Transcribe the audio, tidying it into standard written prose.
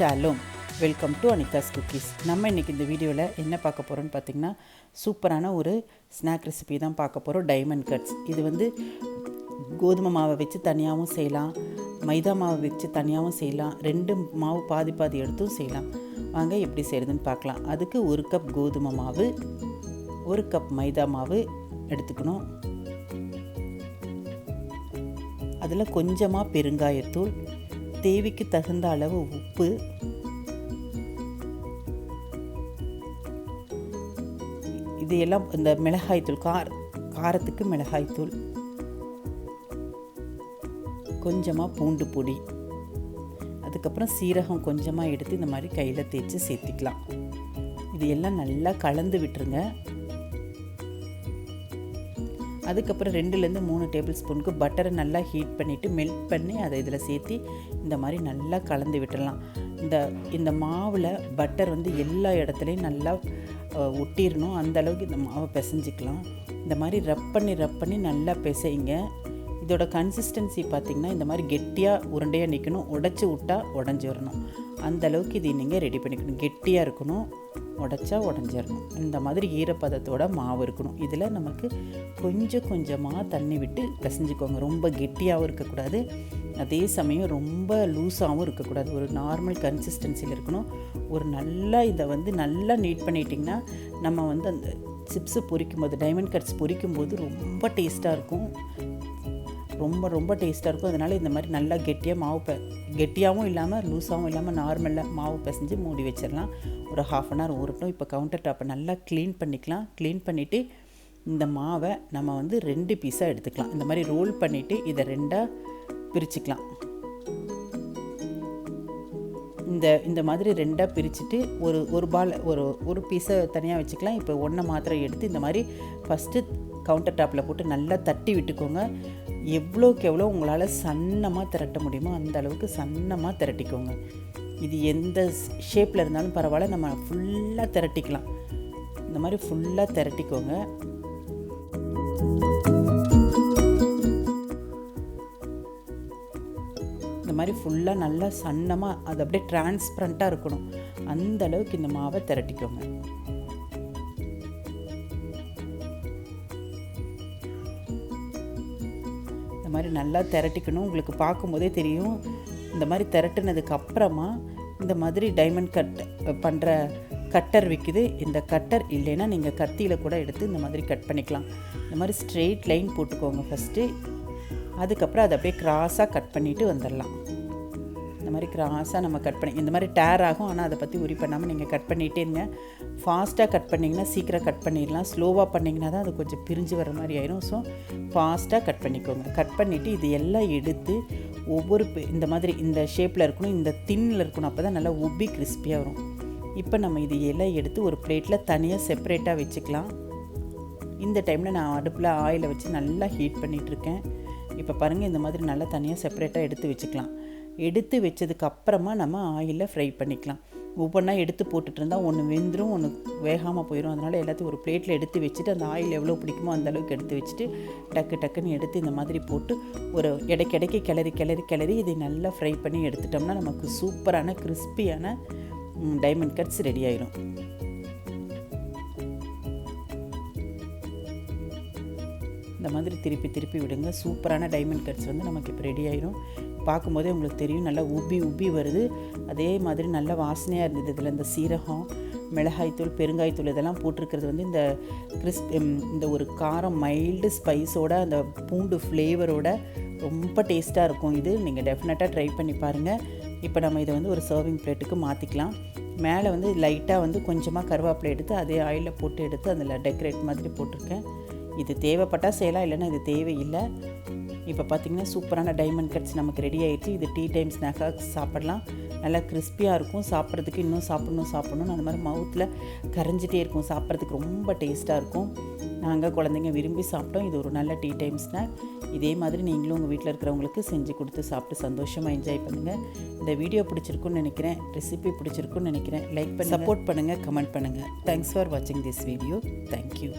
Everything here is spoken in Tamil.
Shalom, welcome to Anitha's cookies. நம்ம இன்றைக்கி இந்த வீடியோவில் என்ன பார்க்க போகிறோன்னு பார்த்திங்கன்னா, சூப்பரான ஒரு ஸ்நாக் ரெசிபி தான் பார்க்க போகிறோம். Diamond cuts. இது வந்து கோதுமை மாவை வச்சு தனியாகவும் செய்யலாம், மைதா மாவை வச்சு தனியாகவும் செய்யலாம், ரெண்டு மாவு பாதி பாதி எடுத்தும் செய்யலாம். வாங்க எப்படி செய்கிறதுன்னு பார்க்கலாம். அதுக்கு 1 கப் கோதுமை மாவு, 1 கப் மைதா மாவு எடுத்துக்கணும். அதில் கொஞ்சமாக பெருங்காயத்தூள், தேவைக்கு தகுந்த அளவு உப்பு, இது எல்லாம் இந்த மிளகாய்த்தூள், காரத்துக்கு மிளகாய்த்தூள், கொஞ்சமாக பூண்டு பொடி, அதுக்கப்புறம் சீரகம் கொஞ்சமாக எடுத்து இந்த மாதிரி கையில் தேய்ச்சி சேர்த்திக்கலாம். இது எல்லாம் நல்லா கலந்து விட்டுருங்க. அதுக்கப்புறம் 2லேருந்து 3 டேபிள் ஸ்பூனுக்கு பட்டரை நல்லா ஹீட் பண்ணிவிட்டு மெல்ட் பண்ணி அதை இதில் சேர்த்து இந்த மாதிரி நல்லா கலந்து விட்டுடலாம். இந்த மாவில் பட்டர் வந்து எல்லா இடத்துலையும் நல்லா ஒட்டிடணும். அந்தளவுக்கு இந்த மாவை பிசைஞ்சிக்கலாம். இந்த மாதிரி ரப் பண்ணி நல்லா பிசைங்க. இதோட கன்சிஸ்டன்சி பார்த்திங்கன்னா இந்த மாதிரி கெட்டியாக உருண்டையாக நிற்கணும். உடச்சி விட்டால் உடஞ்சி வரணும். அந்தளவுக்கு இது நீங்கள் ரெடி பண்ணிக்கணும். கெட்டியாக இருக்கணும், உடச்சா உடஞ்சிடணும். இந்த மாதிரி ஈரப்பதத்தோட மாவு இருக்கணும். இதில் நமக்கு கொஞ்சம் கொஞ்சமாக தண்ணி விட்டு பிசைஞ்சிக்கோங்க. ரொம்ப கெட்டியாகவும் இருக்கக்கூடாது, அதே சமயம் ரொம்ப லூஸாகவும் இருக்கக்கூடாது. ஒரு நார்மல் கன்சிஸ்டன்சியில் இருக்கணும். ஒரு நல்லா இதை வந்து நல்லா நீட் பண்ணிட்டிங்கன்னா நம்ம வந்து அந்த சிப்ஸு பொரிக்கும்போது, டைமண்ட் கட்ஸ் பொரிக்கும்போது ரொம்ப டேஸ்ட்டாக இருக்கும். ரொம்ப டேஸ்ட்டாக இருக்கும். அதனால் இந்த மாதிரி நல்லா கெட்டியாக கெட்டியாகவும் இல்லாமல் லூஸாகவும் இல்லாமல் நார்மலாக மாவு பிசைஞ்சு மூடி வச்சிடலாம். ஒரு 1/2 அன் ஹவர் ஊறட்டும். இப்போ கவுண்டர் டாப்பை நல்லா க்ளீன் பண்ணிக்கலாம். க்ளீன் பண்ணிவிட்டு இந்த மாவை நம்ம வந்து 2 பீஸாக எடுத்துக்கலாம். இந்த மாதிரி ரோல் பண்ணிவிட்டு இதை 2ஆக பிரிச்சுக்கலாம். இந்த மாதிரி 2ஆக பிரிச்சுட்டு ஒரு பீஸை தனியாக வச்சுக்கலாம். இப்போ 1 மாத்திரம் எடுத்து இந்த மாதிரி ஃபஸ்ட்டு கவுண்டர் டாப்பில் போட்டு நல்லா தட்டி விட்டுக்கோங்க. எவ்வளோக்கு எவ்வளோ உங்களால் சன்னமாக திரட்ட முடியுமோ அந்த அளவுக்கு சன்னமாக திரட்டிக்கோங்க. இது எந்த ஷேப்பில் இருந்தாலும் பரவாயில்ல, நம்ம ஃபுல்லாக திரட்டிக்கலாம். இந்த மாதிரி ஃபுல்லாக திரட்டிக்கோங்க. இந்த மாதிரி ஃபுல்லாக நல்லா சன்னமாக அது அப்படியே டிரான்ஸ்பரண்ட்டாக இருக்கணும். அந்த அளவுக்கு இந்த மாவை திரட்டிக்கோங்க. இந்த மாதிரி நல்லா திரட்டிக்கணும். உங்களுக்கு பார்க்கும்போதே தெரியும். இந்த மாதிரி திரட்டினதுக்கு அப்புறமா இந்த மாதிரி டைமண்ட் கட் பண்ணுற கட்டர் விற்கிது. இந்த கட்டர் இல்லைன்னா நீங்கள் கத்தியில் கூட எடுத்து இந்த மாதிரி கட் பண்ணிக்கலாம். இந்த மாதிரி ஸ்ட்ரெயிட் லைன் போட்டுக்கோங்க ஃபஸ்ட்டு. அதுக்கப்புறம் அதை அப்படியே கிராஸாக கட் பண்ணிவிட்டு வந்துடலாம். இந்த மாதிரி கிராஸாக நம்ம கட் பண்ணி இந்த மாதிரி டேர் ஆகும். ஆனால் அதை பற்றி உரி பண்ணாமல் நீங்கள் கட் பண்ணிகிட்டே இருங்க. ஃபாஸ்ட்டாக கட் பண்ணிங்கன்னா சீக்கிரம் கட் பண்ணிடலாம். ஸ்லோவாக பண்ணிங்கன்னா தான் அது கொஞ்சம் பிரிஞ்சு வர மாதிரி ஆயிரும். ஸோ ஃபாஸ்ட்டாக கட் பண்ணிக்கோங்க. கட் பண்ணிவிட்டு இது எல்லாம் எடுத்து ஒவ்வொரு இந்த மாதிரி இந்த ஷேப்பில் இருக்கணும், இந்த தின்னில் இருக்கணும். அப்போ தான் நல்லா உப்பி கிறிஸ்பியாக வரும். இப்போ நம்ம இது எல்லாம் எடுத்து ஒரு பிளேட்டில் தனியாக செப்பரேட்டாக வச்சுக்கலாம். இந்த டைமில் நான் அடுப்பில் ஆயிலை வச்சு நல்லா ஹீட் பண்ணிகிட்ருக்கேன். இப்போ பாருங்கள், இந்த மாதிரி நல்லா தனியாக செப்பரேட்டாக எடுத்து வச்சுக்கலாம். எடுத்து வச்சதுக்கு அப்புறமா நம்ம ஆயிலில் ஃப்ரை பண்ணிக்கலாம். ஒவ்வொன்றா எடுத்து போட்டுட்டு இருந்தால் ஒன்று வெந்துடும், ஒன்று வேகாமல் போயிடும். அதனால் எல்லாத்தையும் ஒரு பிளேட்டில் எடுத்து வச்சுட்டு அந்த ஆயில் எவ்வளோ பிடிக்குமோ அந்தளவுக்கு எடுத்து வச்சுட்டு டக்குன்னு எடுத்து இந்த மாதிரி போட்டு ஒரு இடைக்கு கிளறி இதை நல்லா ஃப்ரை பண்ணி எடுத்துட்டோம்னா நமக்கு சூப்பரான கிறிஸ்பியான டைமண்ட் கட்ஸ் ரெடி ஆயிரும். இந்த மாதிரி திருப்பி விடுங்க. சூப்பரான டைமண்ட் கட்ஸ் வந்து நமக்கு இப்போ ரெடி ஆயிரும். பார்க்கும்போதே உங்களுக்கு தெரியும், நல்லா உப்பி வருது. அதே மாதிரி நல்ல வாசனையாக இருந்தது. இதில் இந்த சீரகம், மிளகாய்த்தூள், பெருங்காய்த்தூள் இதெல்லாம் போட்டிருக்கிறது வந்து இந்த ஒரு காரம் மைல்டு ஸ்பைஸோட அந்த பூண்டு ஃப்ளேவரோட ரொம்ப டேஸ்ட்டாக இருக்கும். இது நீங்கள் டெஃபினட்டாக ட்ரை பண்ணி பாருங்கள். இப்போ நம்ம இதை வந்து ஒரு சர்விங் பிளேட்டுக்கு மாற்றிக்கலாம். மேலே வந்து லைட்டாக வந்து கொஞ்சமாக கருவேப்பிலை எடுத்து அதே ஆயிலில் போட்டு எடுத்து அதில் டெக்கரேட் மாதிரி போட்டிருக்கேன். இது தேவைப்பட்டால் செய்யலாம், இல்லைன்னா இது தேவையில்லை. இப்போ பார்த்திங்கன்னா சூப்பரான டைமண்ட் கட்ஸ் நமக்கு ரெடி ஆகிடுச்சு. இது டீ டைம் ஸ்நாக்காக சாப்பிடலாம். நல்லா கிறிஸ்பியாக இருக்கும். சாப்பிட்றதுக்கு இன்னும் சாப்பிடணும் அந்த மாதிரி மவுத்தில் கரைஞ்சிட்டே இருக்கும். சாப்பிட்றதுக்கு ரொம்ப டேஸ்ட்டாக இருக்கும். நாங்கள் குழந்தைங்க விரும்பி சாப்பிட்டோம். இது ஒரு நல்ல டீ டைம் ஸ்நாக். இதே மாதிரி நீங்களும் உங்கள் வீட்டில் இருக்கிறவங்களுக்கு செஞ்சு கொடுத்து சாப்பிட்டு சந்தோஷமாக என்ஜாய் பண்ணுங்கள். இந்த வீடியோ பிடிச்சிருக்குன்னு நினைக்கிறேன், ரெசிபி பிடிச்சிருக்குன்னு நினைக்கிறேன். லைக் பண்ணி சப்போர்ட் பண்ணுங்கள், கமெண்ட் பண்ணுங்கள். தேங்க்ஸ் ஃபார் வாட்சிங் திஸ் வீடியோ. தேங்க்யூ.